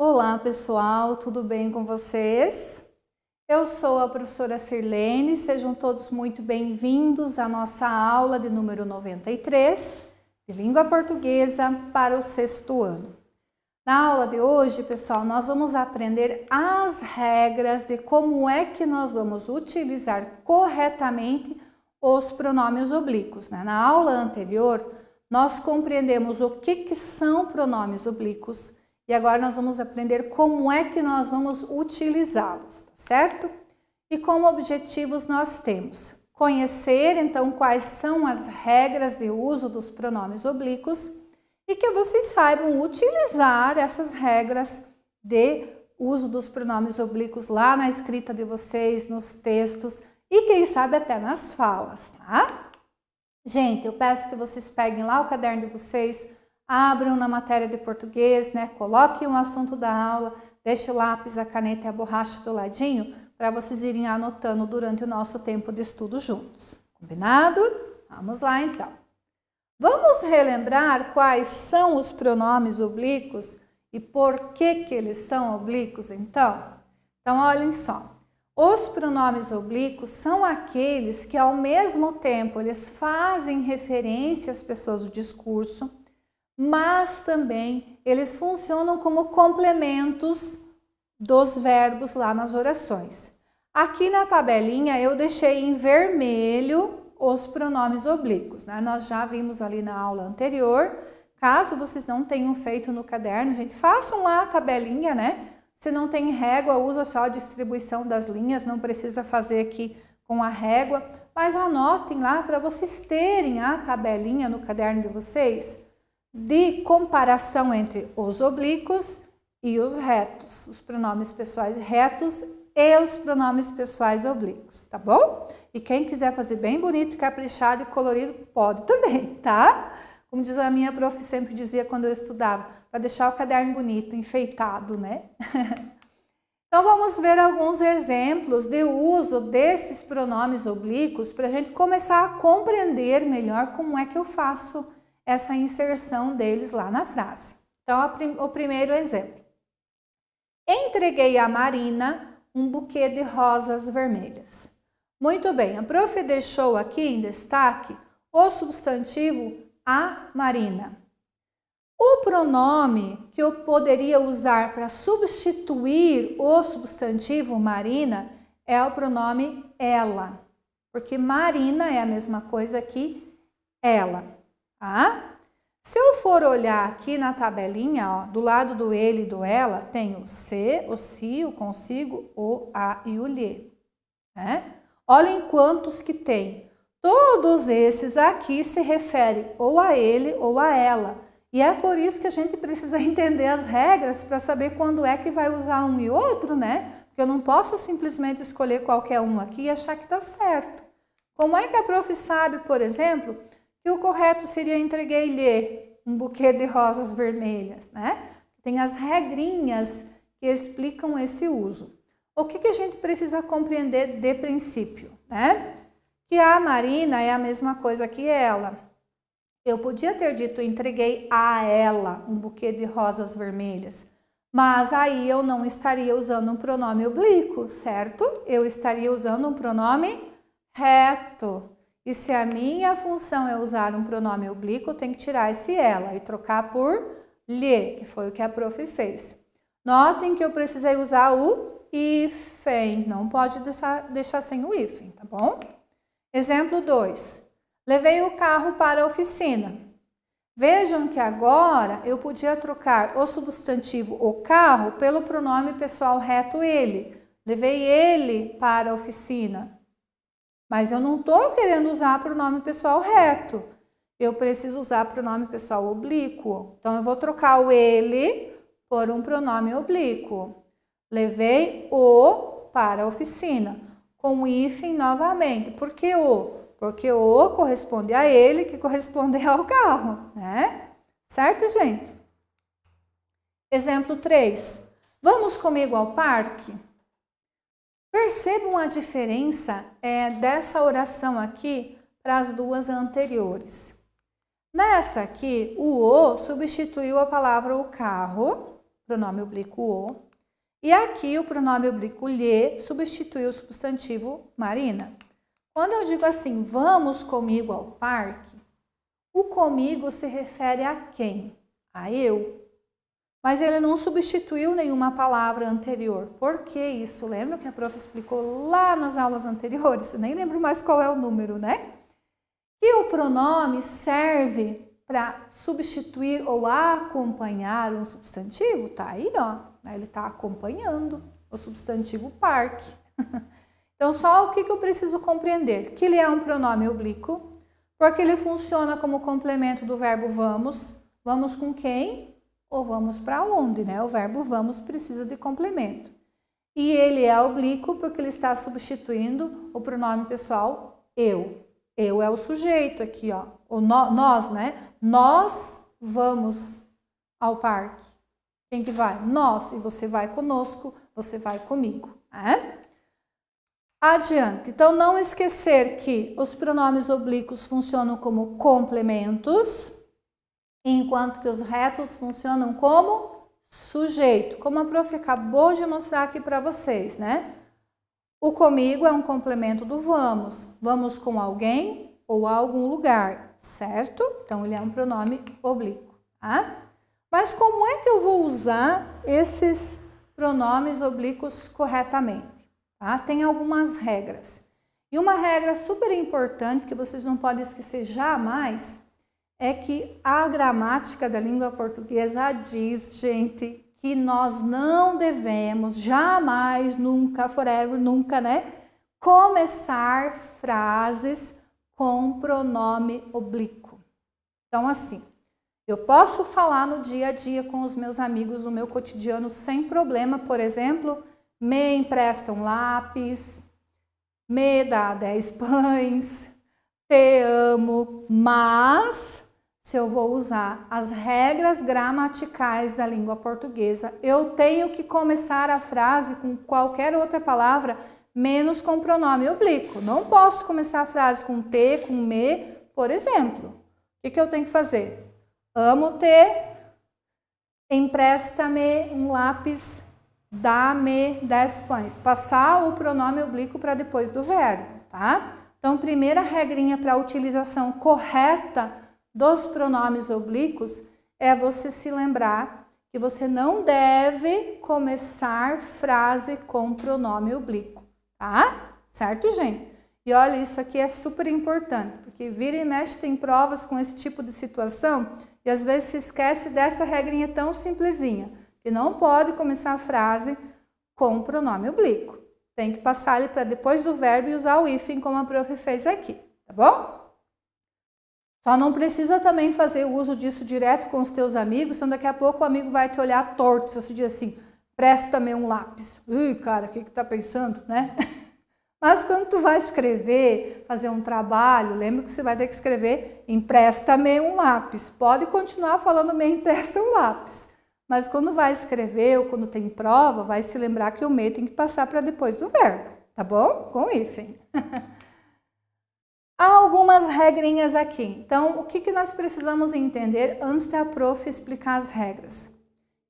Olá pessoal, tudo bem com vocês? Eu sou a professora Sirlene, sejam todos muito bem-vindos à nossa aula de número 93 de língua portuguesa para o sexto ano. Na aula de hoje, pessoal, nós vamos aprender as regras de como é que nós vamos utilizar corretamente os pronomes oblíquos, né? Na aula anterior, nós compreendemos o que são pronomes oblíquos. E agora nós vamos aprender como é que nós vamos utilizá-los, tá certo? E como objetivos nós temos conhecer, então, quais são as regras de uso dos pronomes oblíquos e que vocês saibam utilizar essas regras de uso dos pronomes oblíquos lá na escrita de vocês, nos textos e quem sabe até nas falas, tá? Gente, eu peço que vocês peguem lá o caderno de vocês, abram na matéria de português, né? Coloquem o assunto da aula, deixe o lápis, a caneta e a borracha do ladinho para vocês irem anotando durante o nosso tempo de estudo juntos. Combinado? Vamos lá então. Vamos relembrar quais são os pronomes oblíquos e por que eles são oblíquos então? Então, olhem só. Os pronomes oblíquos são aqueles que ao mesmo tempo eles fazem referência às pessoas do discurso, mas também eles funcionam como complementos dos verbos lá nas orações. Aqui na tabelinha eu deixei em vermelho os pronomes oblíquos, né? Nós já vimos ali na aula anterior. Caso vocês não tenham feito no caderno, gente, façam lá a tabelinha, né? Se não tem régua, usa só a distribuição das linhas, não precisa fazer aqui com a régua, mas anotem lá para vocês terem a tabelinha no caderno de vocês de comparação entre os oblíquos e os retos, os pronomes pessoais retos e os pronomes pessoais oblíquos, tá bom? E quem quiser fazer bem bonito, caprichado e colorido, pode também, tá? Como diz a minha prof sempre dizia quando eu estudava, para deixar o caderno bonito, enfeitado, né? Então vamos ver alguns exemplos de uso desses pronomes oblíquos para a gente começar a compreender melhor como é que eu faço essa inserção deles lá na frase. Então, o primeiro exemplo. Entreguei a Marina um buquê de rosas vermelhas. Muito bem, a prof deixou aqui em destaque o substantivo a Marina. O pronome que eu poderia usar para substituir o substantivo Marina é o pronome ela, porque Marina é a mesma coisa que ela. Tá? Se eu for olhar aqui na tabelinha, ó, do lado do ele e do ela, tem o se, o si, o consigo, o a e o lhe. Né? Olhem quantos que tem. Todos esses aqui se referem ou a ele ou a ela. E é por isso que a gente precisa entender as regras para saber quando é que vai usar um e outro, né? Porque eu não posso simplesmente escolher qualquer um aqui e achar que está certo. Como é que a prof sabe, por exemplo, que o correto seria entreguei-lhe um buquê de rosas vermelhas, né? Tem as regrinhas que explicam esse uso. O que a gente precisa compreender de princípio, né? Que a Marina é a mesma coisa que ela. Eu podia ter dito entreguei a ela um buquê de rosas vermelhas, mas aí eu não estaria usando um pronome oblíquo, certo? Eu estaria usando um pronome reto. E se a minha função é usar um pronome oblíquo, eu tenho que tirar esse ela e trocar por lhe, que foi o que a prof fez. Notem que eu precisei usar o hífen, não pode deixar sem o hífen, tá bom? Exemplo 2. Levei o carro para a oficina. Vejam que agora eu podia trocar o substantivo o carro pelo pronome pessoal reto ele. Levei ele para a oficina. Mas eu não estou querendo usar pronome pessoal reto. Eu preciso usar pronome pessoal oblíquo. Então, eu vou trocar o ele por um pronome oblíquo. Levei o para a oficina. Com o hífen novamente. Por que o? Porque o corresponde a ele, que corresponde ao carro, né? Certo, gente? Exemplo 3. Vamos comigo ao parque? Percebam a diferença dessa oração aqui para as duas anteriores. Nessa aqui, o substituiu a palavra o carro pronome oblíquo o. E aqui o pronome oblíquo lhe substitui o substantivo Marina. Quando eu digo assim, vamos comigo ao parque, o comigo se refere a quem? A eu. Mas ele não substituiu nenhuma palavra anterior. Por que isso? Lembra que a prof explicou lá nas aulas anteriores? Nem lembro mais qual é o número, né? Que o pronome serve para substituir ou acompanhar um substantivo. Tá aí, ó. Ele está acompanhando o substantivo parque. Então, só o que eu preciso compreender? Que ele é um pronome oblíquo, porque ele funciona como complemento do verbo vamos. Vamos com quem? Ou vamos para onde, né? O verbo vamos precisa de complemento. E ele é oblíquo porque ele está substituindo o pronome pessoal eu. Eu é o sujeito aqui, ó. O nós, né? Nós vamos ao parque. Quem que vai? Nós. E você vai conosco, você vai comigo, né? Adiante. Então, não esquecer que os pronomes oblíquos funcionam como complementos, enquanto que os retos funcionam como sujeito, como a prof acabou de mostrar aqui para vocês, né? O comigo é um complemento do vamos. Vamos com alguém ou a algum lugar, certo? Então, ele é um pronome oblíquo, tá? Mas como é que eu vou usar esses pronomes oblíquos corretamente? Tá? Tem algumas regras. E uma regra super importante que vocês não podem esquecer jamais é que a gramática da língua portuguesa diz, gente, que nós não devemos jamais, nunca, forever, nunca, né, começar frases com pronome oblíquo. Então, assim, eu posso falar no dia a dia com os meus amigos no meu cotidiano sem problema, por exemplo, me empresta um lápis, me dá 10 pães, te amo, mas se eu vou usar as regras gramaticais da língua portuguesa, eu tenho que começar a frase com qualquer outra palavra, menos com pronome oblíquo. Não posso começar a frase com te, com me, por exemplo. O que eu tenho que fazer? Amo-te, empresta-me um lápis, dá-me 10 pães. Passar o pronome oblíquo para depois do verbo, tá? Então, primeira regrinha para a utilização correta dos pronomes oblíquos é você se lembrar que você não deve começar frase com pronome oblíquo, tá? Certo, gente? E olha, isso aqui é super importante, porque vira e mexe tem provas com esse tipo de situação e às vezes se esquece dessa regrinha tão simplesinha, que não pode começar a frase com pronome oblíquo. Tem que passar ele para depois do verbo e usar o hífen, como a prof fez aqui, tá bom? Só não precisa também fazer o uso disso direto com os teus amigos, senão daqui a pouco o amigo vai te olhar torto, se você diz assim, presta-me um lápis. Ui, cara, o que que tá pensando, né? Mas quando tu vai escrever, fazer um trabalho, lembra que você vai ter que escrever empresta-me um lápis. Pode continuar falando me empresta um lápis. Mas quando vai escrever ou quando tem prova, vai se lembrar que o me tem que passar para depois do verbo, tá bom? Com hífen. Há algumas regrinhas aqui. Então, o que nós precisamos entender antes da prof explicar as regras?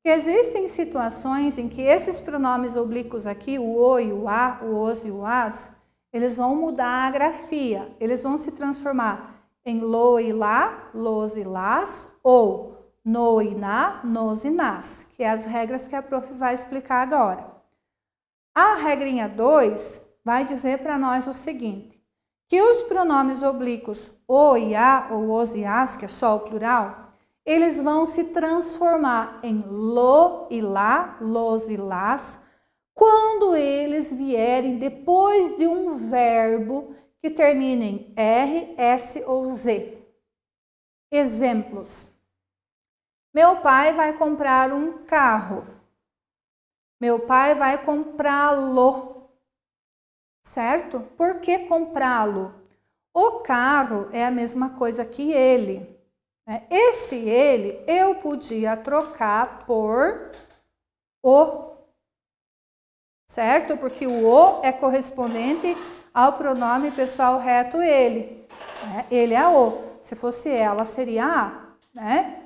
Que existem situações em que esses pronomes oblíquos aqui, o o e o a, o os e o as, eles vão mudar a grafia. Eles vão se transformar em lo e lá, los e las, ou no e na, nos e nas, que é as regras que a prof vai explicar agora. A regrinha 2 vai dizer para nós o seguinte, que os pronomes oblíquos o e a, ou os e as, que é só o plural, eles vão se transformar em lo e lá, los e las, quando eles vierem depois de um verbo que termine em R, S ou Z. Exemplos. Meu pai vai comprar um carro. Meu pai vai comprá-lo. Certo? Por que comprá-lo? O carro é a mesma coisa que ele. Esse ele eu podia trocar por o. Certo? Porque o é correspondente ao pronome pessoal reto ele. Ele é o. Se fosse ela, seria a. Né?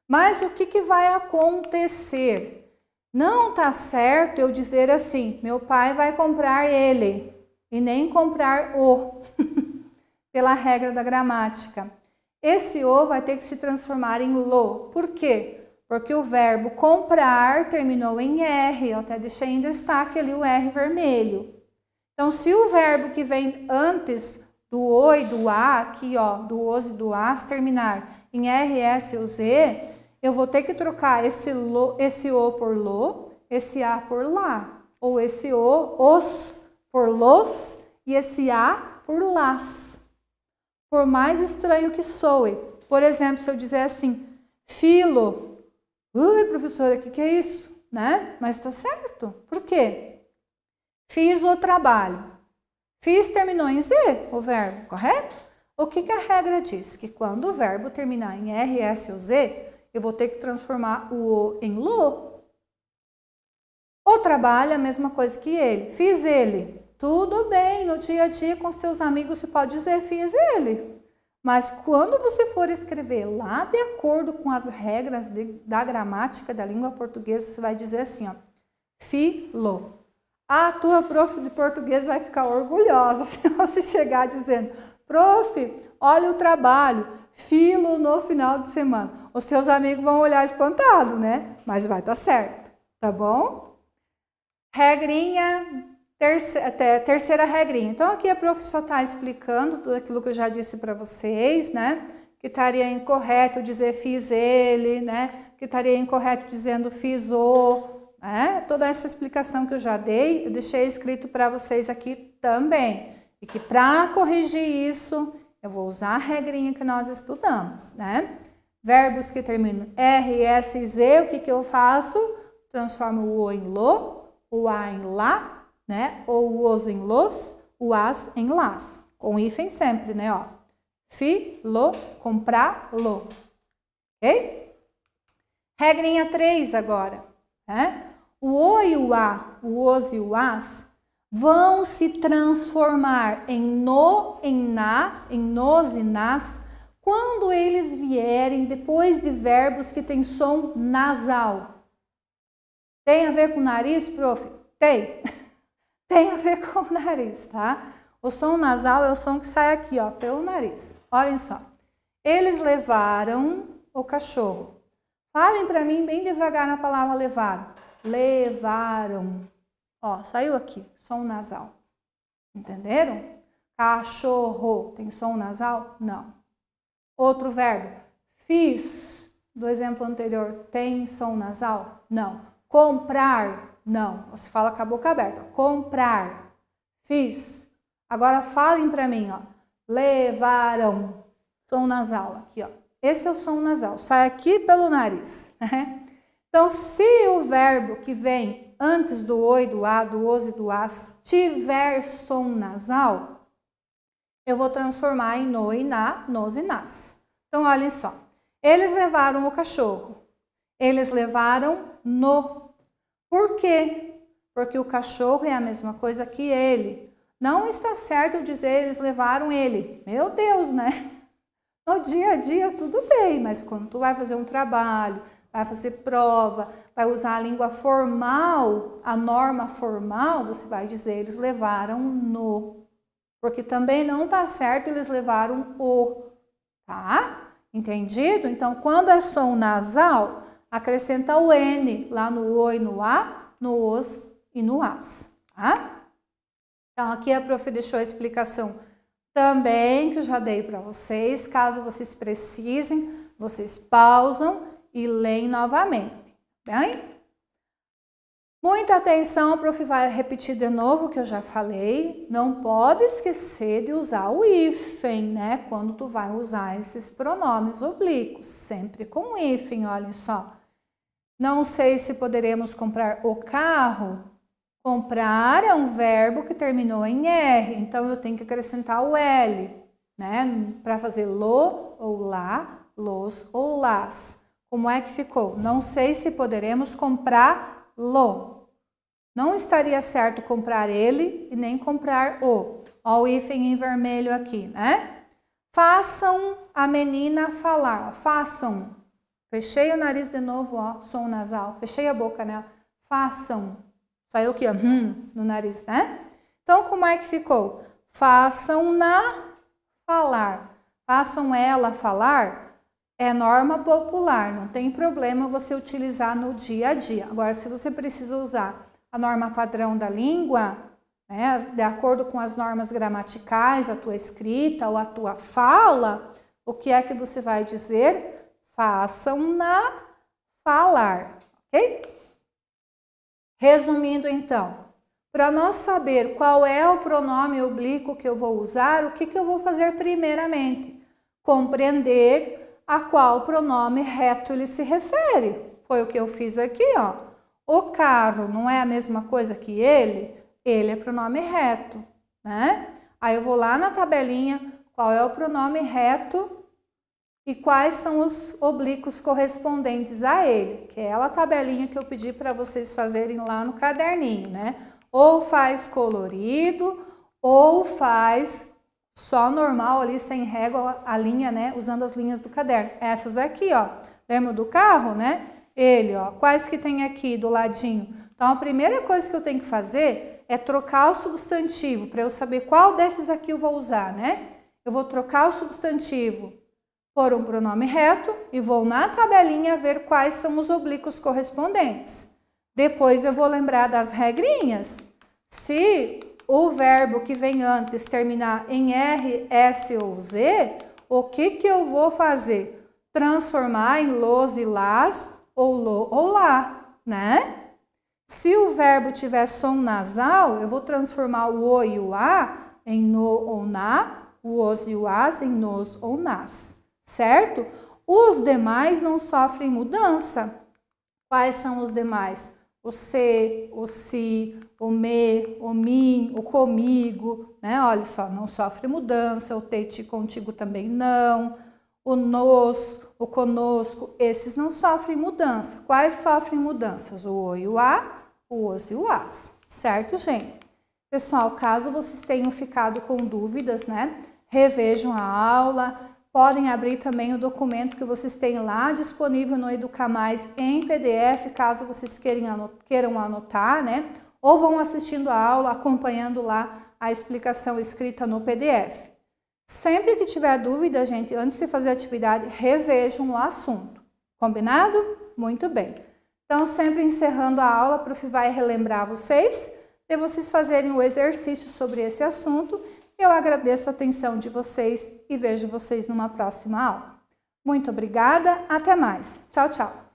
Mas o que vai acontecer? Não tá certo eu dizer assim, meu pai vai comprar ele, e nem comprar o, pela regra da gramática. Esse o vai ter que se transformar em lo. Por quê? Porque o verbo comprar terminou em R, eu até deixei em destaque ali o R vermelho. Então, se o verbo que vem antes do o e do a, aqui ó, do os e do as, terminar em R, S ou Z, eu vou ter que trocar esse o por lo, esse a por lá, ou esse os por los e esse a por las. Por mais estranho que soe. Por exemplo, se eu dizer assim, filo. Ui, professora, o que é isso? Né? Mas está certo. Por quê? Fiz o trabalho. Fiz terminou em Z, o verbo, correto? O que a regra diz? Que quando o verbo terminar em R, S ou Z, eu vou ter que transformar o O em lo. O trabalho é a mesma coisa que ele. Fiz ele. Tudo bem, no dia a dia com os seus amigos você pode dizer fiz ele. Mas quando você for escrever lá de acordo com as regras da gramática da língua portuguesa, você vai dizer assim, ó, filo. A tua prof de português vai ficar orgulhosa se você chegar dizendo, prof, olha o trabalho, filo no final de semana. Os seus amigos vão olhar espantado, né? Mas vai estar certo, tá bom? Regrinha, terceira regrinha. Então, aqui a prof só está explicando tudo aquilo que eu já disse para vocês, né? Que estaria incorreto dizer fiz ele, né? Que estaria incorreto dizendo fiz o, né? Toda essa explicação que eu já dei, eu deixei escrito para vocês aqui também. E que para corrigir isso, eu vou usar a regrinha que nós estudamos, né? Verbos que terminam R, S e Z, o que eu faço? Transformo o O em lo, o A em lá, né? Ou o os em los, o as em las. Com hífen sempre, né? Ó. Filo, comprar, lo. Ok? Regrinha 3 agora, né? O o e o a, o os e o as vão se transformar em no, em na, em nos e nas, quando eles vierem depois de verbos que têm som nasal. Tem a ver com o nariz, prof? Tem. Tem a ver com o nariz, tá? O som nasal é o som que sai aqui, ó, pelo nariz. Olhem só. Eles levaram o cachorro. Falem para mim bem devagar na palavra levaram. Levaram. Ó, saiu aqui, som nasal. Entenderam? Cachorro. Tem som nasal? Não. Outro verbo. Fiz, do exemplo anterior, tem som nasal? Não. Comprar. Não. Você fala com a boca aberta. Comprar. Fiz. Agora falem para mim, ó. Levaram. Som nasal aqui, ó. Esse é o som nasal. Sai aqui pelo nariz. Então, se o verbo que vem antes do o e do a, do os e do as, tiver som nasal, eu vou transformar em no e na, nos e nas. Então, olhem só. Eles levaram o cachorro. Eles levaram no. Por quê? Porque o cachorro é a mesma coisa que ele. Não está certo eu dizer eles levaram ele. Meu Deus, né? No dia a dia tudo bem, mas quando tu vai fazer um trabalho, vai fazer prova, vai usar a língua formal, a norma formal, você vai dizer eles levaram no. Porque também não está certo eles levaram o, tá? Entendido? Então, quando é som nasal, acrescenta o N lá no O e no A, no os e no as, tá? Então, aqui a prof deixou a explicação também que eu já dei para vocês. Caso vocês precisem, vocês pausam e leem novamente, bem? Muita atenção, a prof vai repetir de novo o que eu já falei. Não pode esquecer de usar o hífen, né? Quando tu vai usar esses pronomes oblíquos, sempre com hífen, olhem só. Não sei se poderemos comprar o carro. Comprar é um verbo que terminou em R, então eu tenho que acrescentar o L, né? Para fazer lo ou lá, los ou las. Como é que ficou? Não sei se poderemos comprá-lo. Não estaria certo comprar ele e nem comprar o. Ó, o hífen em vermelho aqui, né? Façam a menina falar. Façam. Fechei o nariz de novo, ó, som nasal. Fechei a boca, né? façam. Saiu aqui, ó, no nariz, né? Então, como é que ficou? Façam-na falar. Façam ela falar é norma popular, não tem problema você utilizar no dia a dia. Agora, se você precisa usar a norma padrão da língua, né, de acordo com as normas gramaticais, a tua escrita ou a tua fala, o que é que você vai dizer? Façam-na falar, ok? Resumindo, então, para nós saber qual é o pronome oblíquo que eu vou usar, o que eu vou fazer primeiramente? Compreender a qual pronome reto ele se refere. Foi o que eu fiz aqui, ó. O carro não é a mesma coisa que ele? Ele é pronome reto, né? Aí eu vou lá na tabelinha, qual é o pronome reto e quais são os oblíquos correspondentes a ele, que é aquela tabelinha que eu pedi para vocês fazerem lá no caderninho, né? Ou faz colorido, ou faz só normal ali, sem régua, a linha, né? Usando as linhas do caderno. Essas aqui, ó. Lembra do carro, né? Ele, ó. Quais que tem aqui do ladinho? Então, a primeira coisa que eu tenho que fazer é trocar o substantivo, para eu saber qual desses aqui eu vou usar, né? Eu vou trocar o substantivo por um pronome reto e vou na tabelinha ver quais são os oblíquos correspondentes. Depois eu vou lembrar das regrinhas. Se o verbo que vem antes terminar em R, S ou Z, o que eu vou fazer? Transformar em los e las ou lo ou lá, né? Se o verbo tiver som nasal, eu vou transformar o o e o a em no ou na, o os e o as em nos ou nas, certo? Os demais não sofrem mudança. Quais são os demais? O se, o si, o me, o mim, o comigo, né? Olha só, não sofre mudança. O te, ti, contigo também não. O nos, o conosco, esses não sofrem mudança. Quais sofrem mudanças? O o e o a, o os e o as, certo, gente? Pessoal, caso vocês tenham ficado com dúvidas, né? Revejam a aula. Podem abrir também o documento que vocês têm lá disponível no Educar Mais em PDF, caso vocês queiram anotar, né? Ou vão assistindo a aula, acompanhando lá a explicação escrita no PDF. Sempre que tiver dúvida, gente, antes de fazer a atividade, revejam o assunto. Combinado? Muito bem. Então, sempre encerrando a aula, a prof vai relembrar vocês, de vocês fazerem o exercício sobre esse assunto. Eu agradeço a atenção de vocês e vejo vocês numa próxima aula. Muito obrigada, até mais. Tchau, tchau.